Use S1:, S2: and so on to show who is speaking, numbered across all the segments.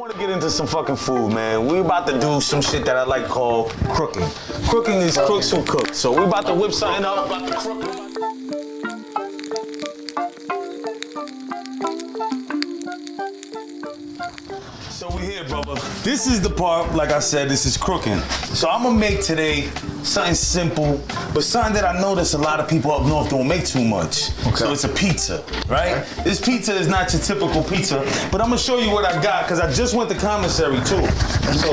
S1: want to get into some fucking food, man. We about to do some shit that I like called crooking. Crooking is crooks who cook. So we about to whip something up. So we here, brother. This is the part, like I said, this is crooking. So I'm gonna make today something simple, but something that I notice a lot of people up north don't make too much. Okay. So it's a pizza, right? This pizza is not your typical pizza, but I'm gonna show you what I got, because I just went to commissary too. So,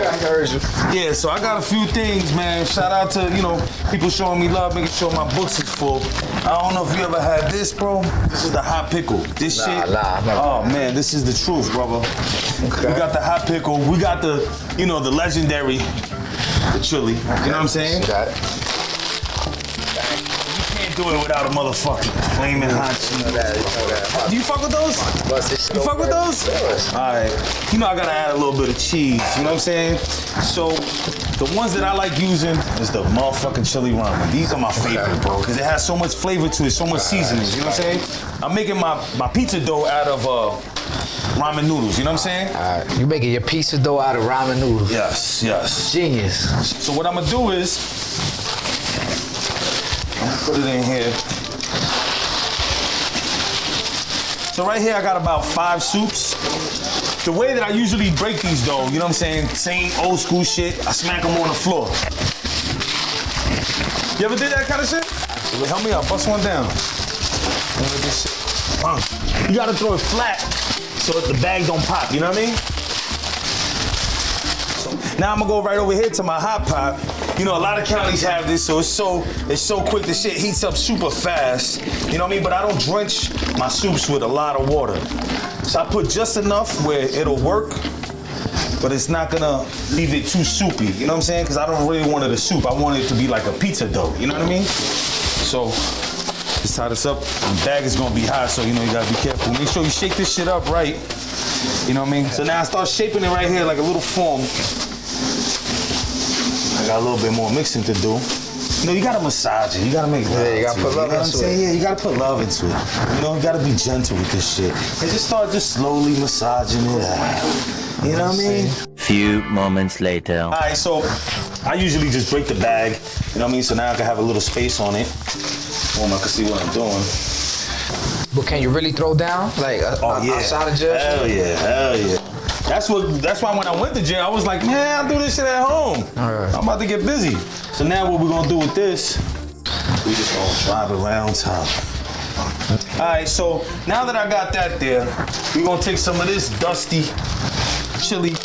S1: yeah, so I got a few things, man. Shout out to, you know, people showing me love, making sure my books is full. I don't know if you ever had this, bro. This is the hot pickle. This shit. Oh man, this is the truth, brother. Okay. We got the hot pickle. We got the, you know, the legendary, the chili. Okay. You know what I'm saying?
S2: Got it.
S1: You can't do it without a motherfucking flaming hot chili. Do you fuck with those? You fuck with those? All right. You know I gotta add a little bit of cheese. You know what I'm saying? So the ones that I like using is the motherfucking chili ramen. These are my favorite, bro, because it has so much flavor to it, so much seasoning. You know what I'm saying? I'm making my pizza dough out of ramen noodles, you know what I'm saying?
S2: You making your pizza dough out of ramen noodles?
S1: Yes, yes.
S2: Genius.
S1: So what I'm gonna do is, I'm gonna put it in here. So right here I got about 5 soups. The way that I usually break these though, you know what I'm saying? Same old school shit, I smack them on the floor. You ever did that kind of shit? Help me out, bust one down. You gotta throw it flat so that the bag don't pop, you know what I mean? So now I'm gonna go right over here to my hot pot. You know, a lot of counties have this, so it's so quick, the shit heats up super fast. You know what I mean? But I don't drench my soups with a lot of water. So I put just enough where it'll work, but it's not gonna leave it too soupy. You know what I'm saying? Because I don't really want it a soup. I want it to be like a pizza dough. You know what I mean? So let's tie this up. The bag is gonna be hot, so you know you gotta be careful. Make sure you shake this shit up right. You know what I mean? So now I start shaping it right here like a little form. I got a little bit more mixing to do. You know, you gotta massage it. You gotta make love.
S2: Yeah, you gotta put love into it.
S1: Yeah, you gotta put love into it. You know, you gotta be gentle with this shit. And just start slowly massaging it out. You know what I mean?
S3: Few moments later.
S1: All right, so I usually just break the bag. You know what I mean? So now I can have a little space on it. I can see what I'm doing.
S2: But can you really throw down? Like outside of jail?
S1: Hell yeah, hell yeah. That's why when I went to jail, I was like, man, I'll do this shit at home. All right. I'm about to get busy. So now what we're gonna do with this, we just gonna drive it around top. All right, so now that I got that there, we're gonna take some of this dusty chili.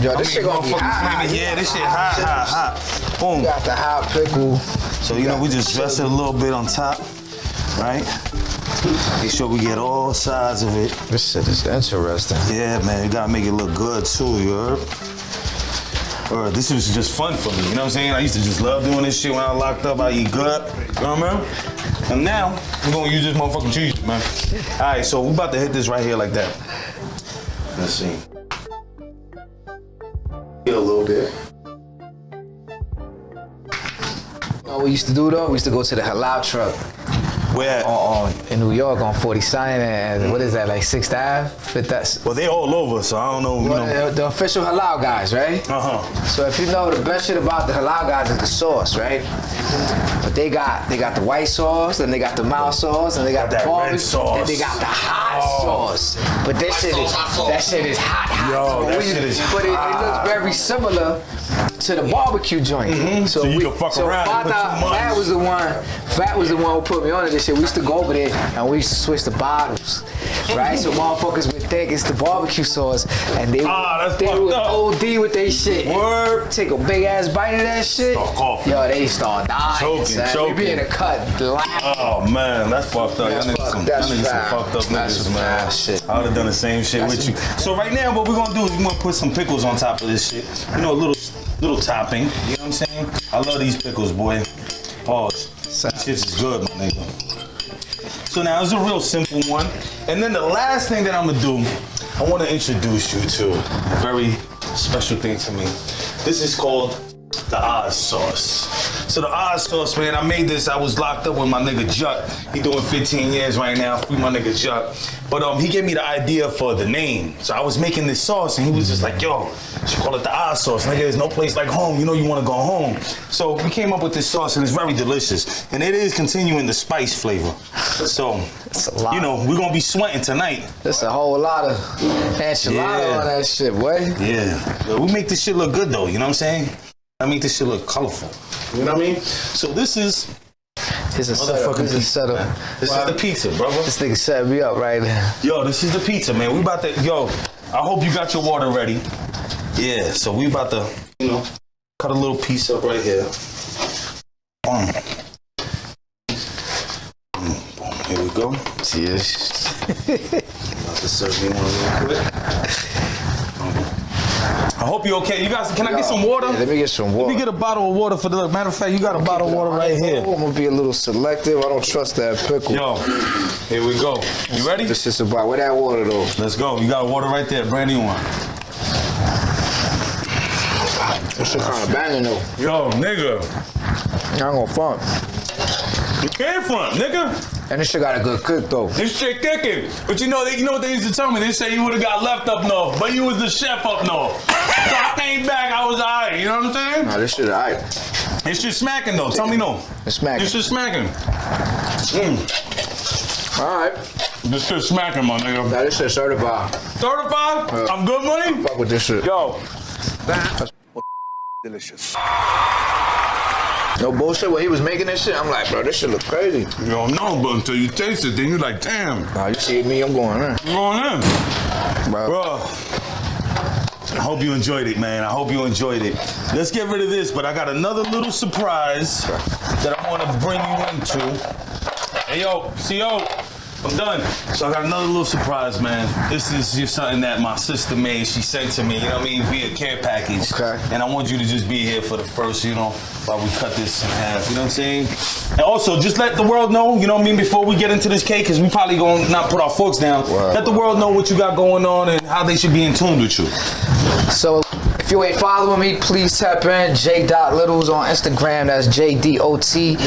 S2: Yo, this shit gonna be hot.
S1: Yeah, this shit hot. Boom.
S2: You got the hot pickle.
S1: So, you know, we just dress it a little bit on top, right? Make sure we get all sides of it.
S2: This shit is interesting.
S1: Yeah, man, you gotta make it look good too, you heard? This was just fun for me, you know what I'm saying? I used to just love doing this shit when I was locked up. I eat good, you know what I mean? And now, we're gonna use this motherfucking cheese, man. All right, so we about to hit this right here like that. Let's see. Get a little bit.
S2: You know what we used to do though? We used to go to the halal truck.
S1: Where?
S2: In New York on 42nd and what is that, like 6th Ave? 5th.
S1: Well, they all over, so I don't know. You know.
S2: The official halal guys, right? So if you know, the best shit about the halal guys is the sauce, right? But they got the white sauce, and they got the mild sauce, and they got the red sauce, and they got the hot sauce. But that shit is hot.
S1: Yo, that shit is hot.
S2: But it looks very similar to the barbecue joint.
S1: So you can fuck around.
S2: Fat was the one who put me on it. This shit. We used to go over there and we used to switch the bottles, right? So motherfuckers would think it's the barbecue sauce, and they would OD with their shit.
S1: Word.
S2: Take a big ass bite of that shit. Yo, they start dying.
S1: Choking.
S2: We be in the cut.
S1: Oh man, that's fucked up. Y'all niggas some fucked up niggas, man.
S2: Shit.
S1: I would have done the same shit with you. So right now, what we're gonna do is we're gonna put some pickles on top of this shit. You know, a little topping. You know what I'm saying? I love these pickles, boy. Pause. This shit is good, my nigga. So now it's a real simple one. And then the last thing that I'm gonna do, I wanna introduce you to a very special thing to me. This is called the Oz sauce. So the Oz sauce, man, I made this. I was locked up with my nigga Juck. He doing 15 years right now. Free my nigga Juck. But he gave me the idea for the name. So I was making this sauce, and he was just like, yo, you should call it the Oz sauce. Nigga, there's no place like home. You know you want to go home. So we came up with this sauce, and it's very delicious. And it is continuing the spice flavor. So, you know, we're going to be sweating tonight.
S2: That's a whole lot of enchilada on that shit, boy.
S1: Yeah. We make this shit look good, though. You know what I'm saying? I make this shit look colorful. You know what I mean? So this is...
S2: This is a setup.
S1: This is the pizza, brother.
S2: This nigga set me up right now.
S1: Yo, this is the pizza, man. We about to... Yo, I hope you got your water ready. Yeah, so we about to, you know, cut a little piece up right here. Boom. Boom. Here we go.
S2: Cheers.
S1: About to serve me one real quick. I hope you're okay. You guys, can I get some water?
S2: Yeah, let me get some water.
S1: Let me get a bottle of water for the... Matter of fact, you got a bottle of water right here.
S2: I'm gonna be a little selective. I don't trust that pickle.
S1: Yo, here we go. You ready?
S2: This is about... Where that water, though?
S1: Let's go. You got water right there. Brandy one.
S2: This shit kind of banging, though.
S1: Yo, nigga.
S2: I ain't gonna front.
S1: You came from, nigga.
S2: And this shit got a good cook, though.
S1: This shit kicking. But you know what they used to tell me? They say you would have got left up north, but you was the chef up north. So I came back, I was alright. You know what I'm saying?
S2: Nah, this shit alright.
S1: It's just smacking, though. Tell me no.
S2: It's smacking.
S1: It's just smacking.
S2: Alright.
S1: This shit smacking, my nigga.
S2: Nah, this shit certified.
S1: Certified? I'm good money?
S2: Fuck with this shit.
S1: Yo.
S2: That's delicious. No bullshit, when he was making this shit, I'm like, bro, this shit look crazy.
S1: You don't know, but until you taste it, then you're like, damn.
S2: Nah, you see me, I'm going in.
S1: You going in?
S2: Bro.
S1: I hope you enjoyed it, man. I hope you enjoyed it. Let's get rid of this, but I got another little surprise that I want to bring you into. Hey, yo, CO. I'm done. So I got another little surprise, man. This is just something that my sister made. She sent to me, you know what I mean, via care package.
S2: Okay.
S1: And I want you to just be here for the first, you know, while we cut this in half, you know what I'm saying? And also, just let the world know, you know what I mean, before we get into this cake, because we probably gonna not put our forks down.
S2: Wow.
S1: Let the world know what you got going on and how they should be in tune with you.
S2: So, if you ain't following me, please tap in J.Littles on Instagram. That's JDOTLITTLES.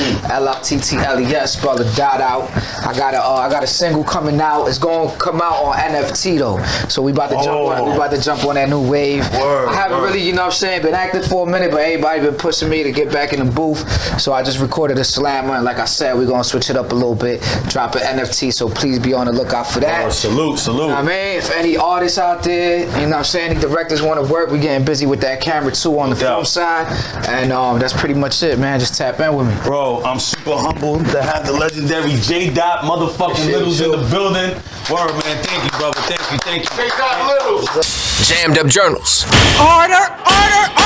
S2: Spell the dot out. I got a single coming out. It's gonna come out on NFT though. So we about to jump on that new wave. I haven't really, you know what I'm saying, been active for a minute, but everybody been pushing me to get back in the booth. So I just recorded a slammer, and like I said, we're gonna switch it up a little bit, drop an NFT. So please be on the lookout for that.
S1: Salute.
S2: You know what I mean, if any artists out there, you know what I'm saying, any directors want to work, we getting busy with that camera too on the film side, and that's pretty much it, man. Just tap in with me,
S1: bro. I'm super humbled to have the legendary J.Littles in the building. Word, man. Thank you, brother. Thank you.
S4: J.Littles.
S5: Jammed Up Journals.
S4: Order.